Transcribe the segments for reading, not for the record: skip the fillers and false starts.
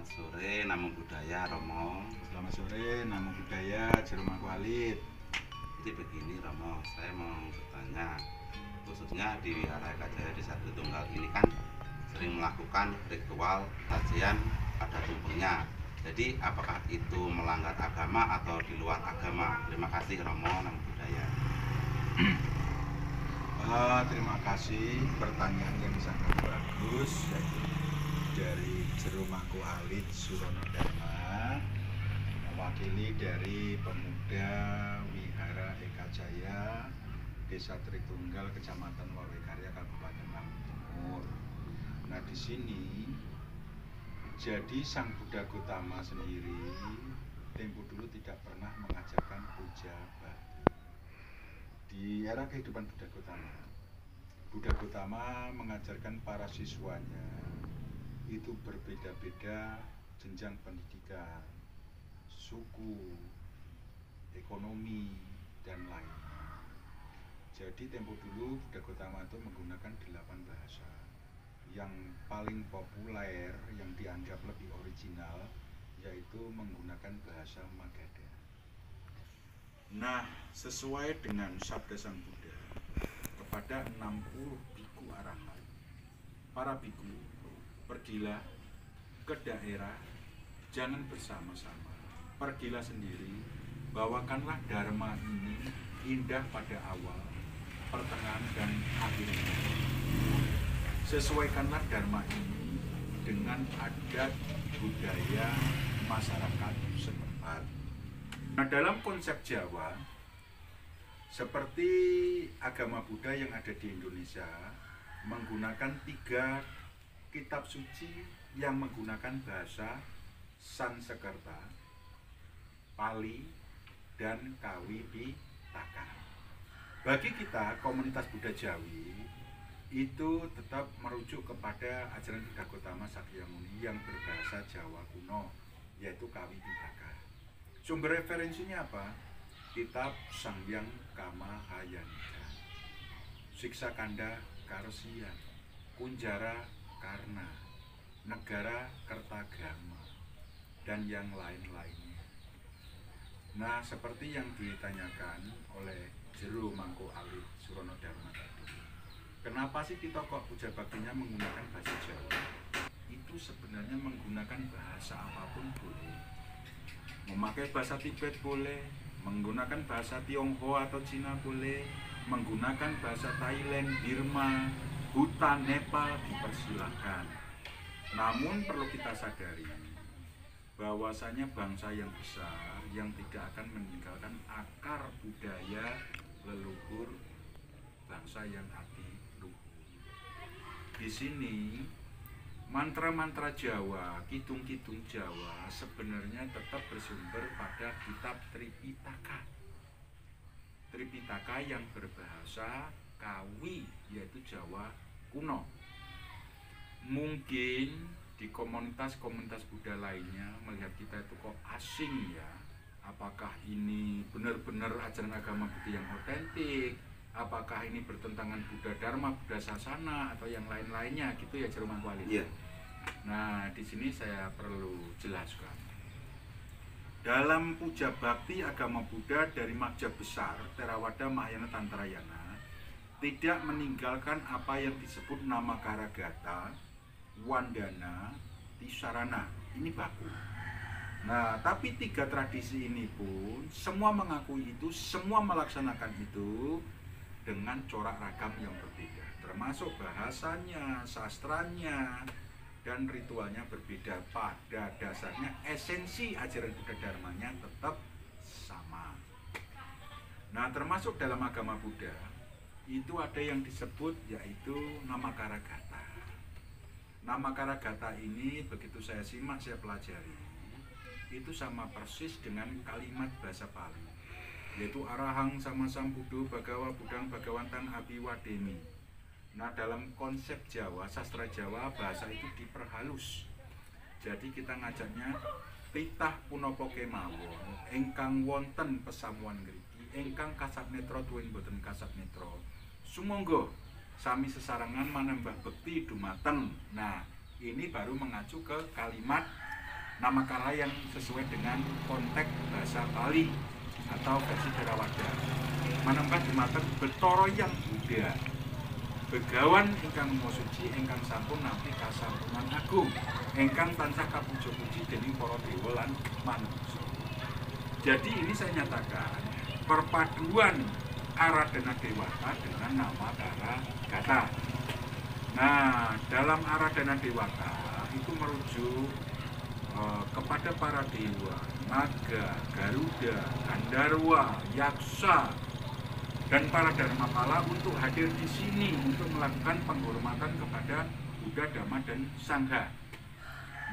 Selamat sore, Namo Buddhaya, Romo. Selamat sore, Namo Buddhaya, Jero Mangku Alit. Jadi begini Romo, saya mau bertanya, khususnya di Wihara Eka Jaya Desa Tritunggal ini kan sering melakukan ritual tajian pada tubuhnya. Jadi apakah itu melanggar agama atau di luar agama? Terima kasih Romo, Namo Buddhaya. Terima kasih, pertanyaan yang sangat bagus, yaitu dari Jero Mangku Alit Surono Dharma, mewakili dari pemuda Wihara Eka Jaya Desa Tritunggal, Kecamatan Wawekarya, Kabupaten Lampung Timur. Nah, di sini jadi Sang Buddha Gotama sendiri tempo dulu tidak pernah mengajarkan puja batu. Di era kehidupan Buddha Gotama mengajarkan para siswanya itu berbeda-beda jenjang pendidikan, suku, ekonomi, dan lainnya. Jadi tempo dulu Buddha Gotama itu menggunakan 8 bahasa. Yang paling populer, yang dianggap lebih original, yaitu menggunakan bahasa Magadha. Nah, sesuai dengan sabda Sang Buddha kepada 60 biku arahat, para biku, pergilah ke daerah, jangan bersama-sama, pergilah sendiri, bawakanlah dharma ini indah pada awal, pertengahan, dan akhirnya. Sesuaikanlah dharma ini dengan adat budaya masyarakat setempat. Nah, dalam konsep Jawa, seperti agama Buddha yang ada di Indonesia, menggunakan 3 kitab suci yang menggunakan bahasa Sanskerta, Pali, dan Kawi Pitaka. Bagi kita, komunitas Buddha Jawi, itu tetap merujuk kepada ajaran Buddha Gotama Sakyamuni yang berbahasa Jawa kuno, yaitu Kawi Pitaka. Sumber referensinya apa? Kitab Sangyang Kamahayanika, Siksakanda Karsiyan, Kunjara Karna, Negara Kertagama, dan yang lain-lainnya. Nah, seperti yang ditanyakan oleh Jero Mangku Alit Surono Dharma tadi, kenapa sih kita kok puja baktinya menggunakan bahasa Jawa? Itu sebenarnya menggunakan bahasa apapun boleh. Memakai bahasa Tibet boleh, menggunakan bahasa Tionghoa atau Cina boleh, menggunakan bahasa Thailand, Burma, Bhutan, Nepal dipersilahkan. Namun perlu kita sadari bahwasanya bangsa yang besar yang tidak akan meninggalkan akar budaya leluhur bangsa yang adiluhur. Di sini mantra-mantra Jawa, kidung-kidung Jawa sebenarnya tetap bersumber pada kitab Tripitaka. Tripitaka yang berbahasa Kawi, yaitu Jawa kuno. Mungkin di komunitas-komunitas Buddha lainnya melihat kita itu kok asing ya. Apakah ini benar-benar ajaran agama Buddha yang otentik? Apakah ini bertentangan Buddha Dharma, Buddha Sasana, atau yang lain-lainnya gitu ya, Jero Mangku Alit? Iya. Nah, di sini saya perlu jelaskan. Dalam puja bakti agama Buddha dari Magja Besar, Theravada Mahayana Tantrayana, tidak meninggalkan apa yang disebut nama Karagata, Wandana, Tisarana. Ini baku. Nah, tapi 3 tradisi ini pun semua mengakui itu, semua melaksanakan itu dengan corak ragam yang berbeda, termasuk bahasanya, sastranya, dan ritualnya berbeda. Pada dasarnya esensi ajaran Buddha Dharmanya tetap sama. Nah, termasuk dalam agama Buddha itu ada yang disebut yaitu nama Karagata. Nama Karagata ini begitu saya simak, saya pelajari, itu sama persis dengan kalimat bahasa Pali, yaitu Arahang sama Sambuddho Bhagawa Budang Bhagawantang Abiwademi. Nah, dalam konsep Jawa, sastra Jawa, bahasa itu diperhalus. Jadi kita ngajaknya titah punapa kemawon ingkang wonten pesamuan ngriki, ingkang kasat netra tuwin boten kasat netra, sumangga sami sesarengan manembah bekti dumateng. Nah, ini baru mengacu ke kalimat nama kala yang sesuai dengan konteks bahasa Bali atau versi Theravada. Manembah dumateng Betara yang Buddha. Begawan ingkang maha suci ingkang sampun nampi kasampunan agung ingkang tansah kapuja-puji dening para dewa lan manungsa. Jadi ini saya nyatakan perpaduan Aradhana Dewata dengan nama Karagata. Nah, dalam Aradhana Dewata itu merujuk kepada para dewa, naga, garuda, gandharwa, yaksa, dan para dharmapala untuk hadir di sini untuk melakukan penghormatan kepada Buddha, Dhamma, dan Sangha.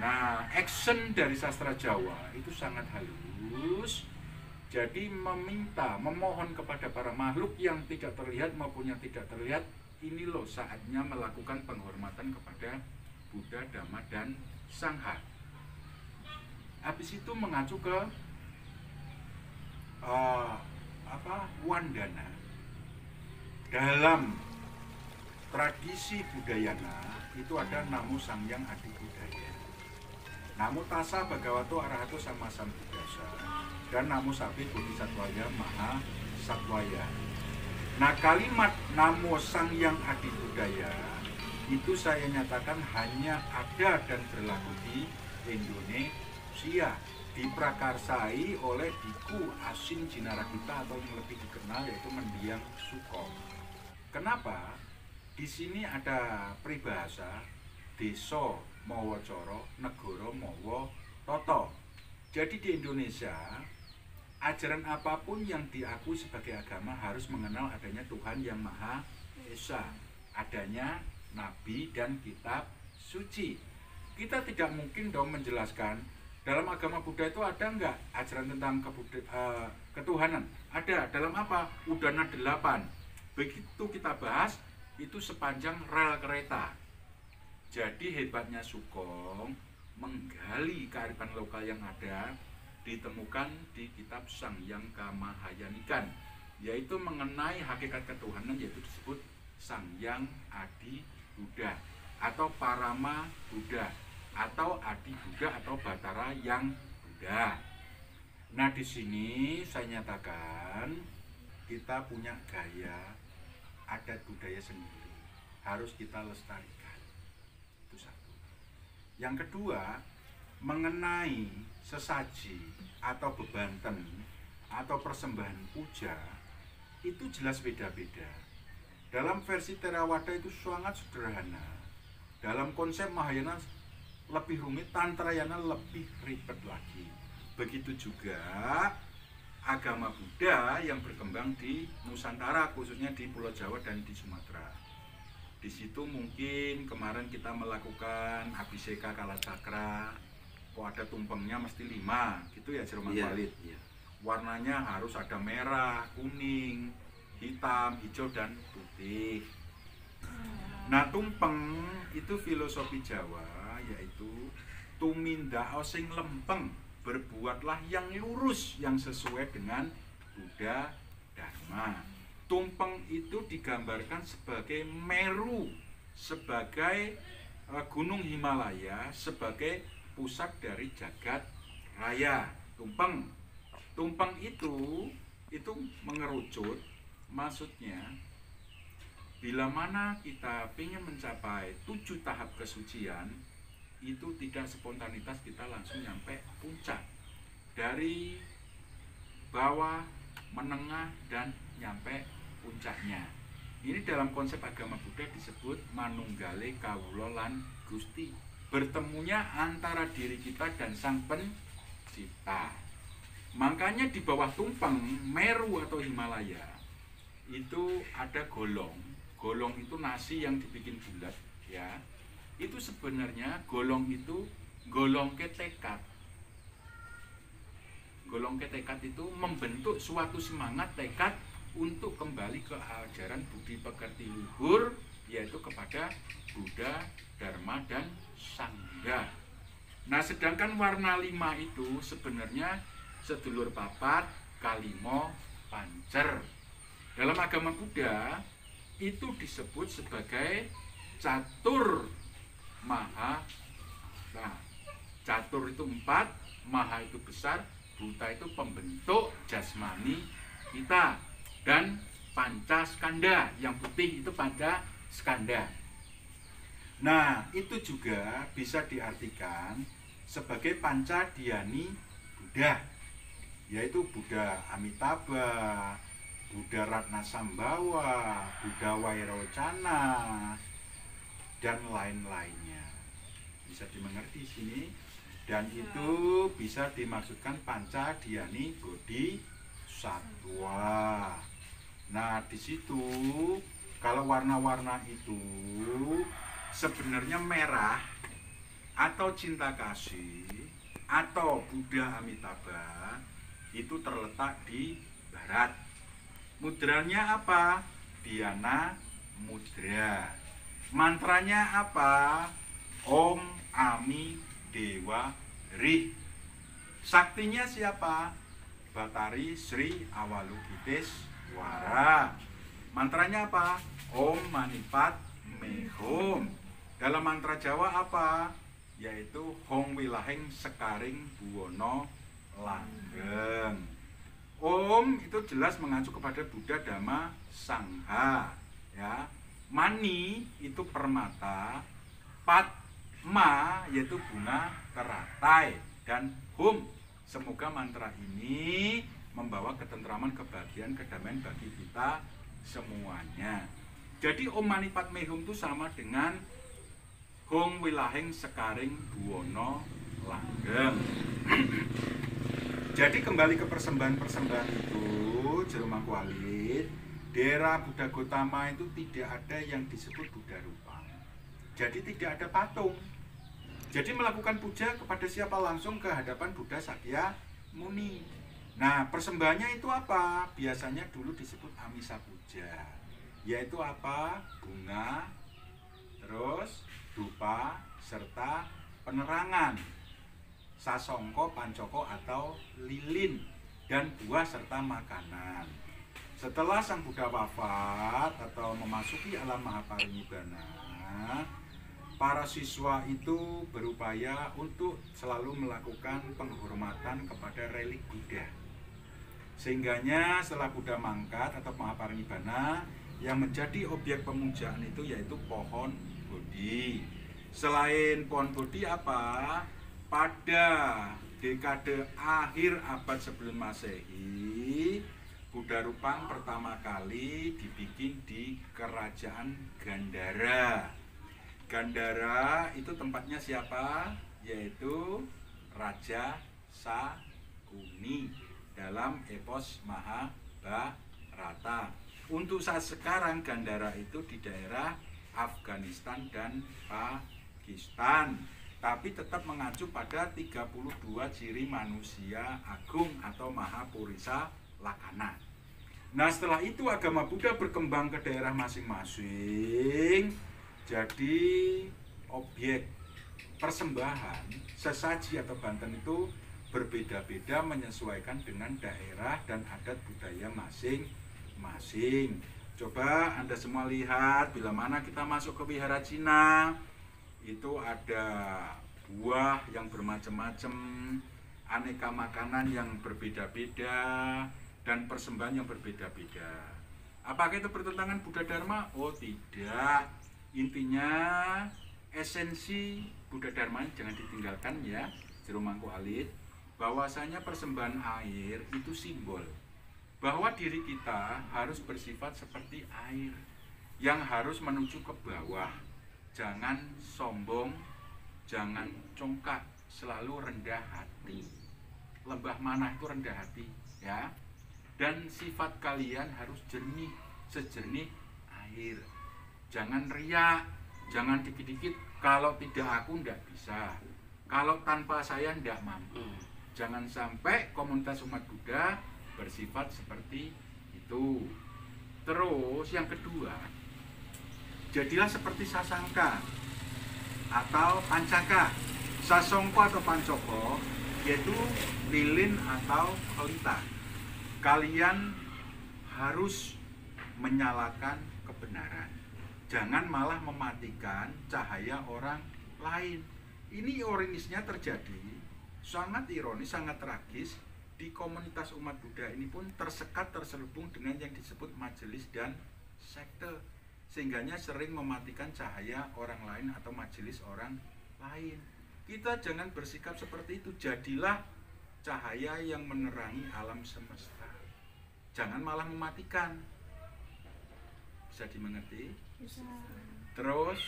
Nah, action dari sastra Jawa itu sangat halus. Jadi memohon kepada para makhluk yang tidak terlihat maupun yang tidak terlihat, ini loh saatnya melakukan penghormatan kepada Buddha, Dhamma, dan Sangha. Habis itu mengacu ke Wandana. Dalam tradisi Budayana itu ada Namo Sangyang Adi Budaya, Namo Tassa Bhagavato Arahato Sama Sambuddhassa, dan Namo Sabde Bodhisattvaya Maha Sattwaya. Nah, kalimat Namo Sangyang Adi Budaya itu saya nyatakan hanya ada dan berlaku di Indonesia, diprakarsai oleh Biku Asin Jinarakita atau yang lebih dikenal yaitu Mendiang Suko. Kenapa? Di sini ada peribahasa desa mawa cara, negara mawa tata. Jadi di Indonesia, ajaran apapun yang diakui sebagai agama harus mengenal adanya Tuhan yang Maha Esa, adanya nabi dan kitab suci. Kita tidak mungkin dong menjelaskan dalam agama Buddha itu ada enggak ajaran tentang ketuhanan? Ada. Dalam apa? Udana 8. Begitu kita bahas, itu sepanjang rel kereta. Jadi hebatnya Sukong menggali kearifan lokal yang ada, ditemukan di kitab Sangyang Kamahayanikan, yaitu mengenai hakikat ketuhanan, yaitu disebut Sangyang Adi Buddha atau Parama Buddha atau Adi Buddha atau Batara yang Buddha. Nah, di sini saya nyatakan kita punya gaya adat budaya sendiri, harus kita lestarikan. Itu satu. Yang kedua, mengenai sesaji atau bebanten atau persembahan puja itu jelas beda-beda. Dalam versi Theravada itu sangat sederhana. Dalam konsep Mahayana lebih rumit, Tantrayana lebih ribet lagi. Begitu juga agama Buddha yang berkembang di Nusantara, khususnya di Pulau Jawa dan di Sumatera. Di situ mungkin kemarin kita melakukan Abhiseka Kalacakra, kok ada tumpengnya mesti 5 gitu ya, Jerman Walid. Warnanya harus ada merah, kuning, hitam, hijau, dan putih. Nah, tumpeng itu filosofi Jawa, yaitu tumindao sing lempeng, berbuatlah yang lurus yang sesuai dengan Buddha Dharma. Tumpeng itu digambarkan sebagai Meru, sebagai gunung Himalaya, sebagai pusat dari jagat raya. Tumpeng itu mengerucut, maksudnya bila mana kita ingin mencapai 7 tahap kesucian, itu tidak spontanitas kita langsung nyampe puncak. Dari bawah, menengah, dan nyampe puncaknya. Ini dalam konsep agama Buddha disebut manunggale kawula lan Gusti. Bertemunya antara diri kita dan Sang Pencipta. Makanya di bawah tumpeng Meru atau Himalaya itu ada golong. Golong itu nasi yang dibikin bulat, ya. Itu sebenarnya golong itu golong ketekat. Golong ketekat itu membentuk suatu semangat tekad untuk kembali ke ajaran budi pekerti luhur, yaitu kepada Buddha, Dharma, dan Sangha. Nah, sedangkan warna 5 itu sebenarnya sedulur papat, kalimo, pancer. Dalam agama Buddha itu disebut sebagai catur maha. Nah, catur itu 4, maha itu besar, buta itu pembentuk jasmani kita, dan panca skanda, yang putih itu panca skanda. Nah, itu juga bisa diartikan sebagai panca dhyani Buddha, yaitu Buddha Amitabha, Buddha Ratnasambhawa, Buddha Vairocana, dan lain-lainnya. Bisa dimengerti sini. Dan itu bisa dimaksudkan panca dhyani bodhisatwa. Nah, di situ kalau warna-warna itu sebenarnya merah atau cinta kasih atau Buddha Amitabha itu terletak di barat. Mudranya apa? Dhyana mudra. Mantranya apa? Om Ami Dewa Rih. Saktinya siapa? Batari Sri Awalokiteswara. Mantranya apa? Om Manipat Mehom. Dalam mantra Jawa apa? Yaitu Hong Wilaheng Sekaring Buwono Langgeng. Om itu jelas mengacu kepada Buddha, Dhamma, Sangha, ya. Mani itu permata, Padma yaitu bunga teratai, dan Hum, semoga mantra ini membawa ketentraman, kebahagiaan, kedamaian bagi kita semuanya. Jadi Om Mani Padme Hum itu sama dengan Hong Wilaheng Sekaring Buwono Langgeng. Jadi kembali ke persembahan-persembahan itu, Jero Mangku Alit, daerah Buddha Gotama itu tidak ada yang disebut Buddha Rupa. Jadi tidak ada patung. Jadi melakukan puja kepada siapa? Langsung ke hadapan Buddha Sakya Muni. Nah, persembahannya itu apa? Biasanya dulu disebut Amisa Puja, yaitu apa? Bunga, terus dupa, serta penerangan, sasongko, pancoko atau lilin, dan buah serta makanan. Setelah Sang Buddha wafat atau memasuki alam Mahaparinibbana, para siswa itu berupaya untuk selalu melakukan penghormatan kepada relik Buddha. Sehingganya setelah Buddha mangkat atau Mahaparinibbana, yang menjadi objek pemujaan itu yaitu pohon Bodhi. Selain pohon Bodhi apa? Pada dekade akhir abad sebelum Masehi, Buddha Rupang pertama kali dibikin di Kerajaan Gandhara. Gandhara itu tempatnya siapa? Yaitu Raja Sakuni dalam epos Mahabharata. Untuk saat sekarang Gandhara itu di daerah Afghanistan dan Pakistan, tapi tetap mengacu pada 32 ciri manusia agung atau Mahapurisa Lakana. Nah, setelah itu agama Buddha berkembang ke daerah masing-masing. Jadi objek persembahan, sesaji atau banten itu berbeda-beda menyesuaikan dengan daerah dan adat budaya masing-masing. Coba Anda semua lihat, bila mana kita masuk ke wihara Cina, itu ada buah yang bermacam-macam, aneka makanan yang berbeda-beda, dan persembahan yang berbeda-beda. Apakah itu bertentangan Buddha Dharma? Oh tidak. Intinya esensi Buddha Dharma jangan ditinggalkan ya, Jero Mangku Alit. Bahwasanya persembahan air itu simbol bahwa diri kita harus bersifat seperti air yang harus menuju ke bawah. Jangan sombong, jangan congkak, selalu rendah hati. Lembah manah itu rendah hati, ya. Dan sifat kalian harus jernih, sejernih air. Jangan riak, jangan dikit-dikit, kalau tidak aku ndak bisa, kalau tanpa saya ndak mampu. Jangan sampai komunitas umat Buddha bersifat seperti itu. Terus yang kedua, jadilah seperti sasangka atau pancaka. Sasongko atau pancoko yaitu lilin atau pelita. Kalian harus menyalakan kebenaran. Jangan malah mematikan cahaya orang lain. Ini ironisnya terjadi, sangat ironis, sangat tragis. Di komunitas umat Buddha ini pun terselubung dengan yang disebut majelis dan sekte, sehingganya sering mematikan cahaya orang lain atau majelis orang lain. Kita jangan bersikap seperti itu. Jadilah cahaya yang menerangi alam semesta, jangan malah mematikan. Bisa dimengerti? Bisa. Terus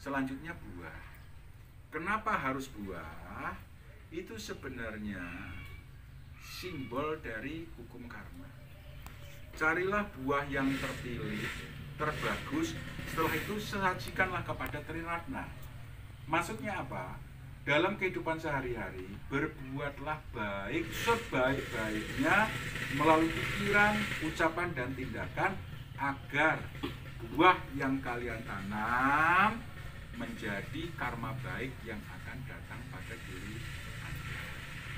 selanjutnya buah. Kenapa harus buah? Itu sebenarnya simbol dari hukum karma. Carilah buah yang terpilih, terbagus, setelah itu sajikanlah kepada Triratna. Maksudnya apa? Dalam kehidupan sehari-hari, berbuatlah baik sebaik-baiknya melalui pikiran, ucapan, dan tindakan, agar buah yang kalian tanam menjadi karma baik yang akan datang pada diri Anda,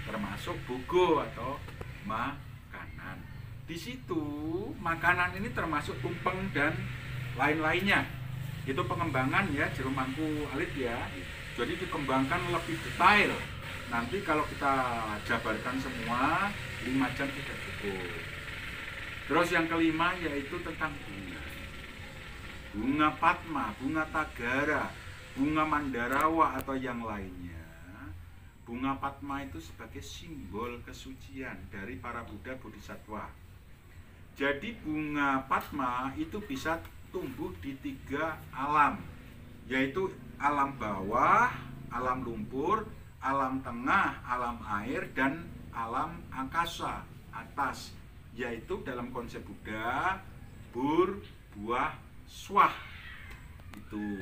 termasuk bugo atau makanan. Di situ makanan ini termasuk tumpeng dan lain-lainnya. Itu pengembangan ya, Jero Mangku Alit ya. Jadi dikembangkan lebih detail. Nanti kalau kita jabarkan semua 5 jam tidak cukup. Terus yang kelima yaitu tentang bunga. Bunga Padma, bunga Tagara, bunga Mandarawa atau yang lainnya. Bunga Padma itu sebagai simbol kesucian dari para Buddha Bodhisattva. Jadi bunga Padma itu bisa tumbuh di 3 alam, yaitu alam bawah, alam lumpur, alam tengah, alam air, dan alam angkasa atas, yaitu dalam konsep Buddha bur, buah, swah. Itu.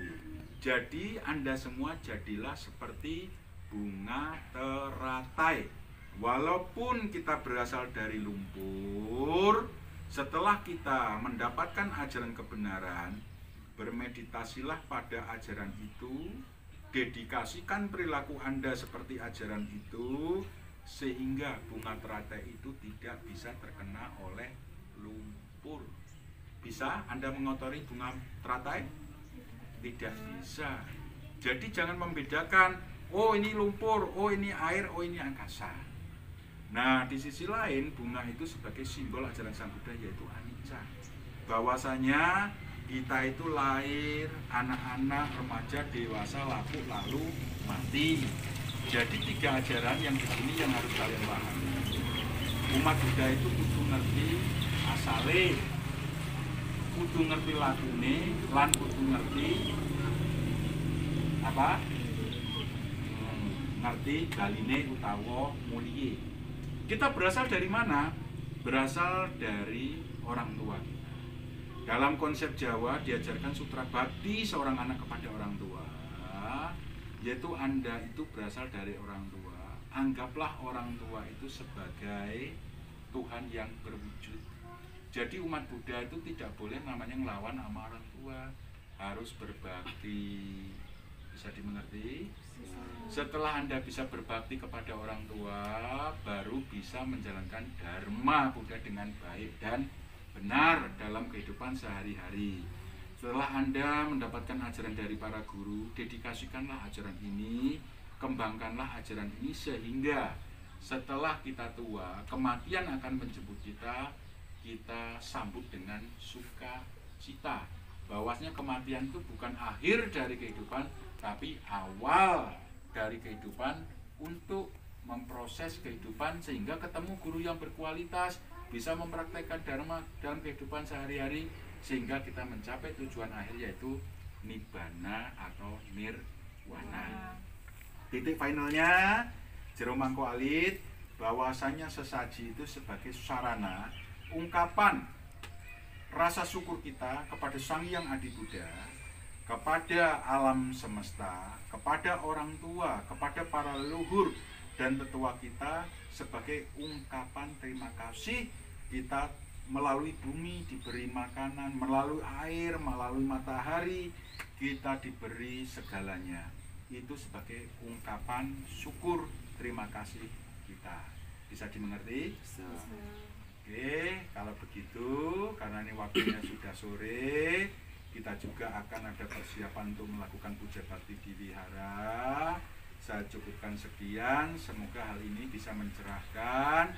Jadi Anda semua jadilah seperti bunga teratai. Walaupun kita berasal dari lumpur, setelah kita mendapatkan ajaran kebenaran, bermeditasilah pada ajaran itu, dedikasikan perilaku Anda seperti ajaran itu, sehingga bunga teratai itu tidak bisa terkena oleh lumpur. Bisa Anda mengotori bunga teratai? Tidak bisa. Jadi jangan membedakan, oh ini lumpur, oh ini air, oh ini angkasa. Nah, di sisi lain bunga itu sebagai simbol ajaran Sang Buddha yaitu anicca. Bahwasanya kita itu lahir, anak-anak, remaja, dewasa, laku, lalu mati. Jadi 3 ajaran yang di sini yang harus kalian pahami. Umat Buddha itu kudu ngerti asale, kudu ngerti lakune, lan kudu ngerti apa? Ngerti galine utawa muliye. Kita berasal dari mana? Berasal dari orang tua kita. Dalam konsep Jawa diajarkan sutra bakti seorang anak kepada orang tua, yaitu Anda itu berasal dari orang tua. Anggaplah orang tua itu sebagai Tuhan yang berwujud. Jadi umat Buddha itu tidak boleh namanya ngelawan sama orang tua, harus berbakti. Bisa dimengerti? Setelah Anda bisa berbakti kepada orang tua, baru bisa menjalankan dharma Buddha dengan baik dan benar dalam kehidupan sehari-hari. Setelah Anda mendapatkan ajaran dari para guru, dedikasikanlah ajaran ini, kembangkanlah ajaran ini, sehingga setelah kita tua, kematian akan menjemput kita, kita sambut dengan sukacita. Bahwasanya kematian itu bukan akhir dari kehidupan, tapi awal dari kehidupan untuk memproses kehidupan sehingga ketemu guru yang berkualitas, bisa mempraktekkan dharma dalam kehidupan sehari-hari sehingga kita mencapai tujuan akhir yaitu nibbana atau nirwana. Titik finalnya Jero Mangku Alit, bahwasanya sesaji itu sebagai sarana ungkapan rasa syukur kita kepada Sang Hyang Adi Buddha, kepada alam semesta, kepada orang tua, kepada para leluhur dan tetua kita, sebagai ungkapan terima kasih kita melalui bumi diberi makanan, melalui air, melalui matahari kita diberi segalanya. Itu sebagai ungkapan syukur terima kasih kita. Bisa dimengerti? Bisa. Oke, kalau begitu karena ini waktunya sudah sore, kita juga akan ada persiapan untuk melakukan puja bakti di wihara. Saya cukupkan sekian, semoga hal ini bisa mencerahkan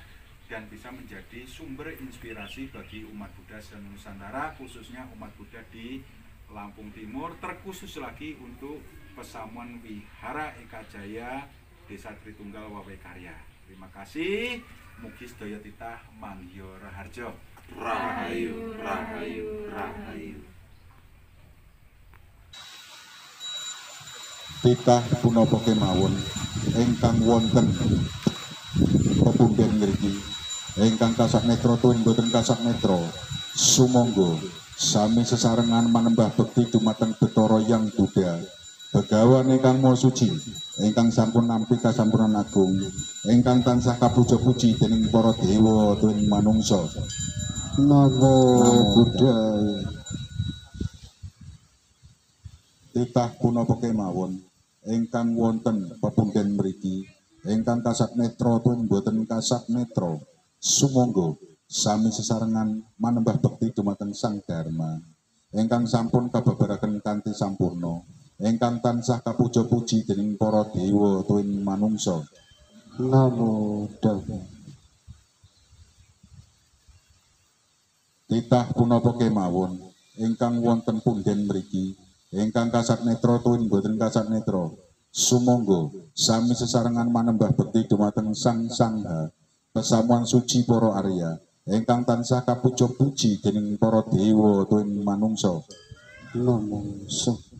dan bisa menjadi sumber inspirasi bagi umat Buddha se-Nusantara, khususnya umat Buddha di Lampung Timur, terkhusus lagi untuk Pesamuan Wihara Eka Jaya Desa Tritunggal Wawe Karya. Terima kasih. Mugi sedaya titah mangya raharja. Rahayu, rahayu, rahayu. Titah punapa kemawon ingkang wonten pepundhen ngriki ingkang kasah netra tuwin boten kasah netra sumangga sami sesarengan manembah bekti dumateng Bathara Hyang Buddha begawan ingkang maha suci ingkang sampun nampi kasampunan agung ingkang tansah kapuja-puji dening para dewa tuwin manungsa. Namo Buddhaya. Titah punapa kemawon ingkang wonten pepundhen mriki ingkang kasat netra tuwin boten kasat netra sumangga sami sesarengan manembah bekti dumateng Sang Dharma ingkang sampun kababaraken kanthi sampurna ingkang tansah kapuja-puji dening para dewa tuwin manungsa. Namo Buddhaya. Titah punapa kemawon ingkang wonten pundhen mriki ingkang kasat netra tuwin boten kasat netra sumangga sami sesarengan manembah bekti dumateng Sang Sangha pesamuan suci para Arya ingkang tansah kapuja puji dening para dewa tuwin manungsa. Namo Buddhaya.